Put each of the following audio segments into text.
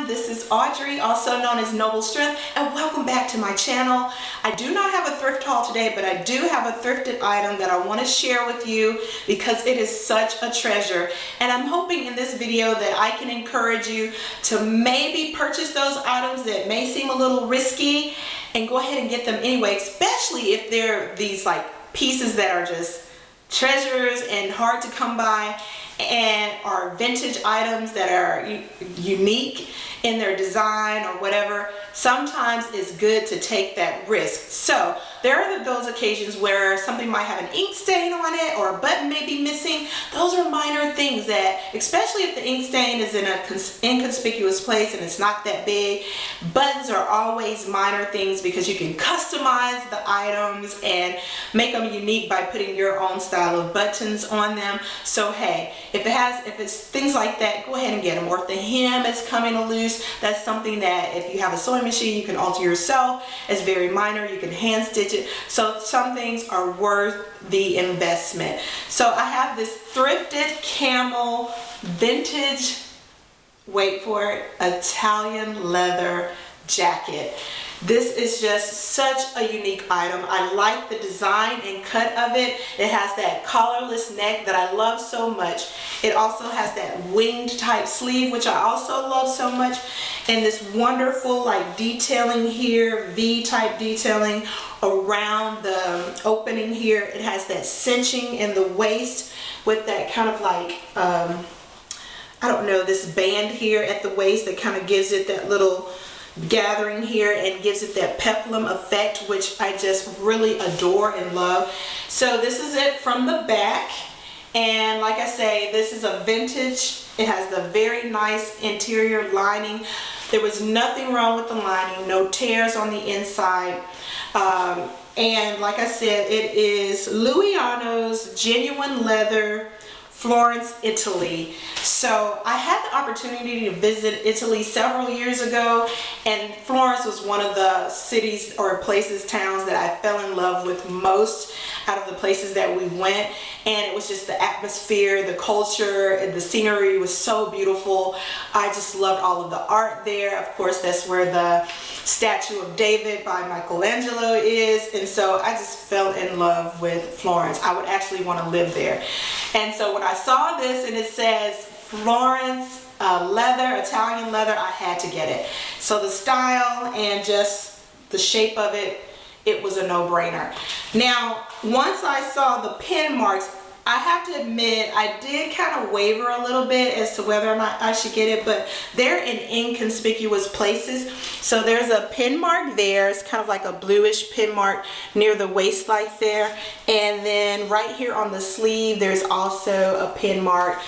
everyone, this is Audrey, also known as Noble Strength, and welcome back to my channel. I do not have a thrift haul today, but I do have a thrifted item that I want to share with you because it is such a treasure. And I'm hoping in this video that I can encourage you to maybe purchase those items that may seem a little risky and go ahead and get them anyway, especially if they're these like pieces that are just treasures and hard to come by and are vintage items that are unique in their design or whatever. Sometimes it's good to take that risk. So there are those occasions where something might have an ink stain on it or a button may be missing. Those are minor things that, especially if the ink stain is in an inconspicuous place and it's not that big, buttons are always minor things because you can customize the items and make them unique by putting your own style of buttons on them. So hey, if it's things like that, go ahead and get them. Or if the hem is coming loose, that's something that if you have a sewing machine, you can alter yourself. It's very minor. You can hand stitch it. So some things are worth the investment. So I have this thrifted camel vintage, wait for it, Italian leather jacket. This is just such a unique item. I like the design and cut of it. It has that collarless neck that I love so much. It also has that winged type sleeve, which I also love so much. And this wonderful like detailing here, V type detailing around the opening here. It has that cinching in the waist with that kind of like, I don't know, this band here at the waist that kind of gives it that little gathering here and gives it that peplum effect, which I just really adore and love. So this is it from the back, and like I say, this is a vintage. It has the very nice interior lining. There was nothing wrong with the lining, no tears on the inside, and like I said, it is Luiano's genuine leather, Florence, Italy. So I had the opportunity to visit Italy several years ago, and Florence was one of the cities or places, towns that I fell in love with most out of the places that we went. And it was just the atmosphere, the culture, and the scenery was so beautiful. I just loved all of the art there. Of course, that's where the statue of David by Michelangelo is, and so I just fell in love with Florence. I would actually want to live there. And so when I saw this and it says Florence leather, Italian leather, I had to get it. So the style and just the shape of it, it was a no-brainer. Now, once I saw the pin marks, I have to admit, I did kind of waver a little bit as to whether or not I should get it, but they're in inconspicuous places. So there's a pin mark there. It's kind of like a bluish pin mark near the waistline there. And then right here on the sleeve, there's also a pin mark.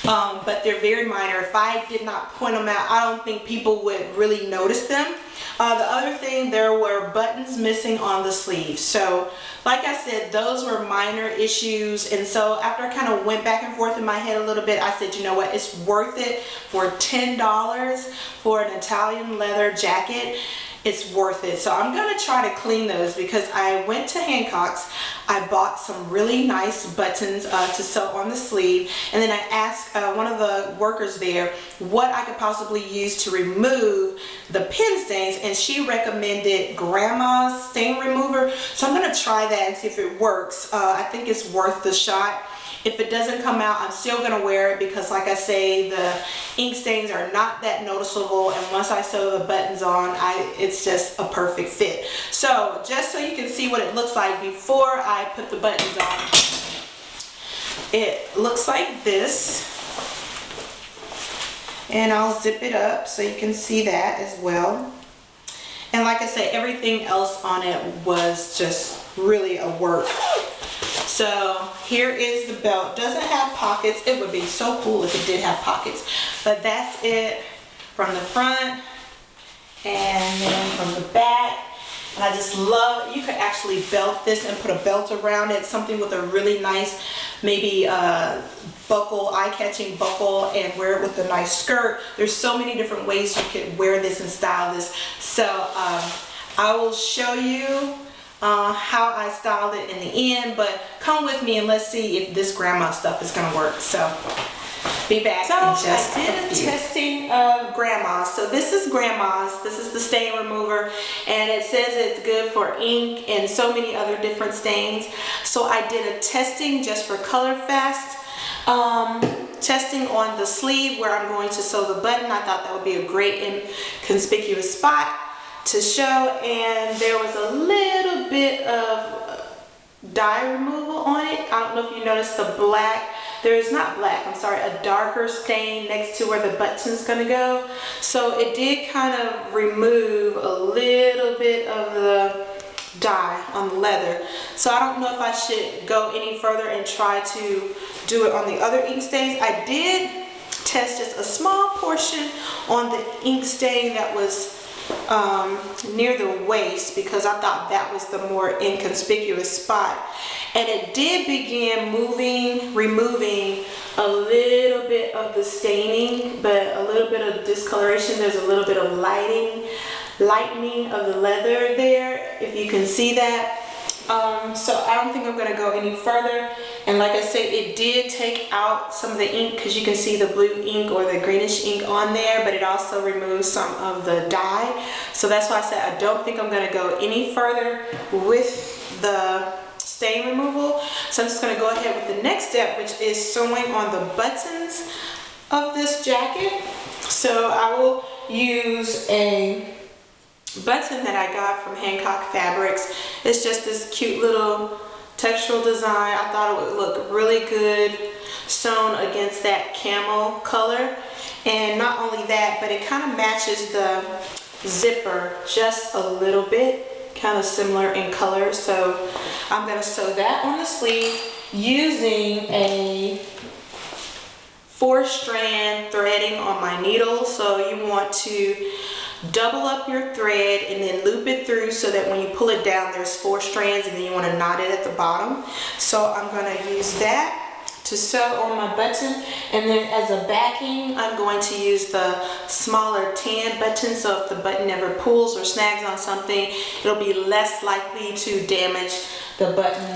But they're very minor. If I did not point them out, I don't think people would really notice them. The other thing, there were buttons missing on the sleeve. So like I said, those were minor issues. And so after I kind of went back and forth in my head a little bit, I said, you know what, it's worth it for $10 for an Italian leather jacket. It's worth it. So I'm going to try to clean those because I went to Hancock's. I bought some really nice buttons to sew on the sleeve, and then I asked one of the workers there what I could possibly use to remove the pin stains, and she recommended Grandma's stain remover. So I'm going to try that and see if it works. I think it's worth the shot. If it doesn't come out, I'm still going to wear it because, like I say, the ink stains are not that noticeable, and once I sew the buttons on, it's just a perfect fit. So just so you can see what it looks like before I put the buttons on, it looks like this, and I'll zip it up so you can see that as well. And like I said, everything else on it was just really a work. So here is the belt. Doesn't have pockets. It would be so cool if it did have pockets. But that's it from the front and then from the back. And I just love, you could actually belt this and put a belt around it, something with a really nice, maybe buckle, eye-catching buckle, and wear it with a nice skirt. There's so many different ways you could wear this and style this. So I will show you how I styled it in the end, but come with me and let's see if this grandma stuff is gonna work. So be back So in just I did a few. testing of Grandma's. So this is Grandma's. This is the stain remover, and it says it's good for ink and so many other different stains. So I did a testing just for ColorFast. Testing on the sleeve where I'm going to sew the button. I thought that would be a great and conspicuous spot to show, and there was a little bit of dye removal on it. I don't know if you noticed the black. There is not black, I'm sorry, a darker stain next to where the button's gonna go. So it did kind of remove a little bit of the dye on the leather. So I don't know if I should go any further and try to do it on the other ink stains. I did test just a small portion on the ink stain that was near the waist, because I thought that was the more inconspicuous spot, and it did begin removing a little bit of the staining, but a little bit of discoloration. There's a little bit of lightening of the leather there, if you can see that. So I don't think I'm going to go any further, and like I said, it did take out some of the ink, because you can see the blue ink or the greenish ink on there, but it also removed some of the dye. So that's why I said I don't think I'm going to go any further with the stain removal. So I'm just going to go ahead with the next step, which is sewing on the buttons of this jacket. So I will use a button that I got from Hancock Fabrics. It's just this cute little textural design. I thought it would look really good sewn against that camel color, and not only that, but it kind of matches the zipper just a little bit, kind of similar in color. So I'm going to sew that on the sleeve using a 4-strand threading on my needle. So you want to double up your thread and then loop it through so that when you pull it down, there's 4 strands, and then you want to knot it at the bottom. So I'm going to use that to sew on my button, and then as a backing, I'm going to use the smaller tan button, so if the button ever pulls or snags on something, it'll be less likely to damage the button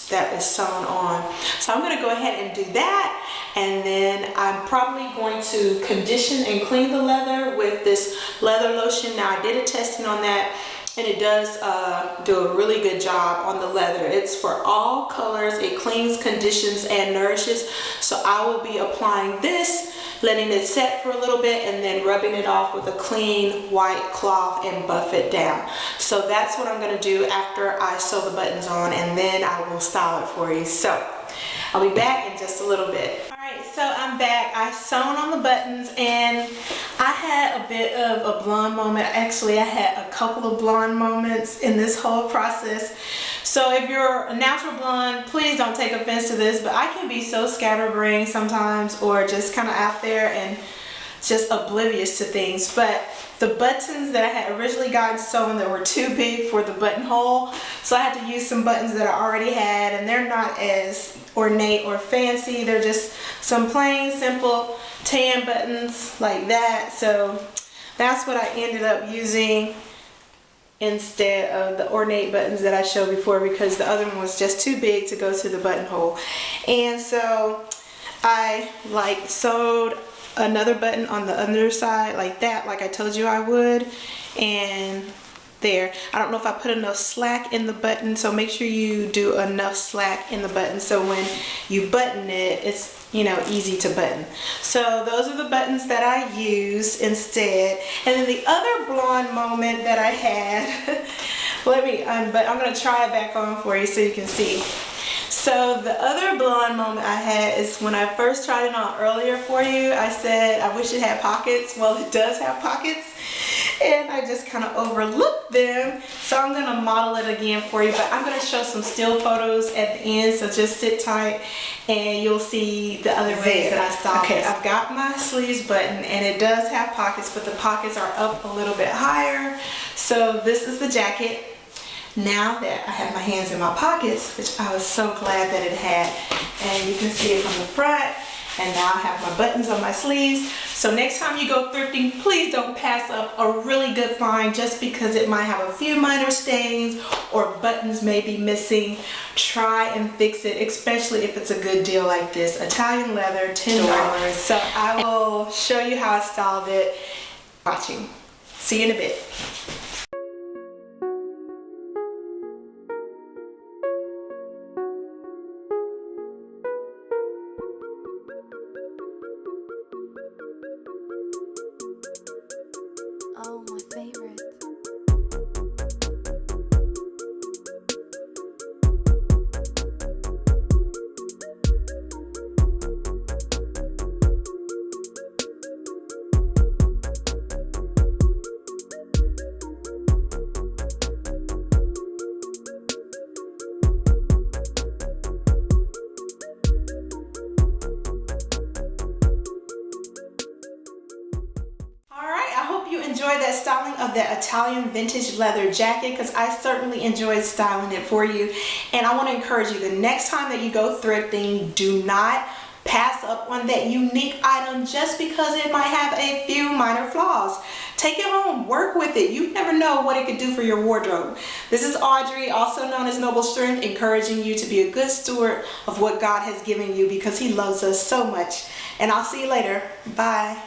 that is sewn on. So I'm going to go ahead and do that, and then I'm probably going to condition and clean the leather with this leather lotion. Now I did a testing on that, and it does do a really good job on the leather. It's for all colors. It cleans, conditions, and nourishes. So I will be applying this, letting it set for a little bit, and then rubbing it off with a clean white cloth and buff it down. So that's what I'm going to do after I sew the buttons on, and then I will style it for you. So I'll be back in just a little bit. Alright, so I'm back. I sewn on the buttons, and I had a bit of a blonde moment. Actually, I had a couple of blonde moments in this whole process. So if you're a natural blonde, please don't take offense to this, but I can be so scatterbrained sometimes, or just kind of out there and just oblivious to things. But the buttons that I had originally gotten sewn that were too big for the buttonhole, so I had to use some buttons that I already had, and they're not as ornate or fancy. They're just some plain, simple tan buttons like that. So that's what I ended up using instead of the ornate buttons that I showed before, because the other one was just too big to go to the buttonhole. And so I sewed another button on the underside like that, like I told you I would, and there. I don't know if I put enough slack in the button, so make sure you do enough slack in the button so when you button it, it's, you know, easy to button. So those are the buttons that I use instead. And then the other blonde moment that I had, I'm going to try it back on for you so you can see. So the other blonde moment I had is when I first tried it on earlier for you. I said I wish it had pockets. Well, it does have pockets, and I just kind of overlooked them. So I'm going to model it again for you, but I'm going to show some still photos at the end, so just sit tight and you'll see the other ways that I styled it. I've got my sleeves button, and it does have pockets, but the pockets are up a little bit higher. So this is the jacket. Now that I have my hands in my pockets, which I was so glad that it had, and you can see it from the front, And now I have my buttons on my sleeves. So next time you go thrifting, please don't pass up a really good find just because it might have a few minor stains or buttons may be missing. Try and fix it, especially if it's a good deal like this. Italian leather, $10. So I will show you how I styled it. Watching. See you in a bit. Oh, my favorite. You enjoyed that styling of that Italian vintage leather jacket, because I certainly enjoyed styling it for you. And I want to encourage you, the next time that you go thrifting, do not pass up on that unique item just because it might have a few minor flaws. Take it home, work with it. You never know what it could do for your wardrobe. This is Audrey, also known as Noble Strength, encouraging you to be a good steward of what God has given you because He loves us so much. And I'll see you later. Bye.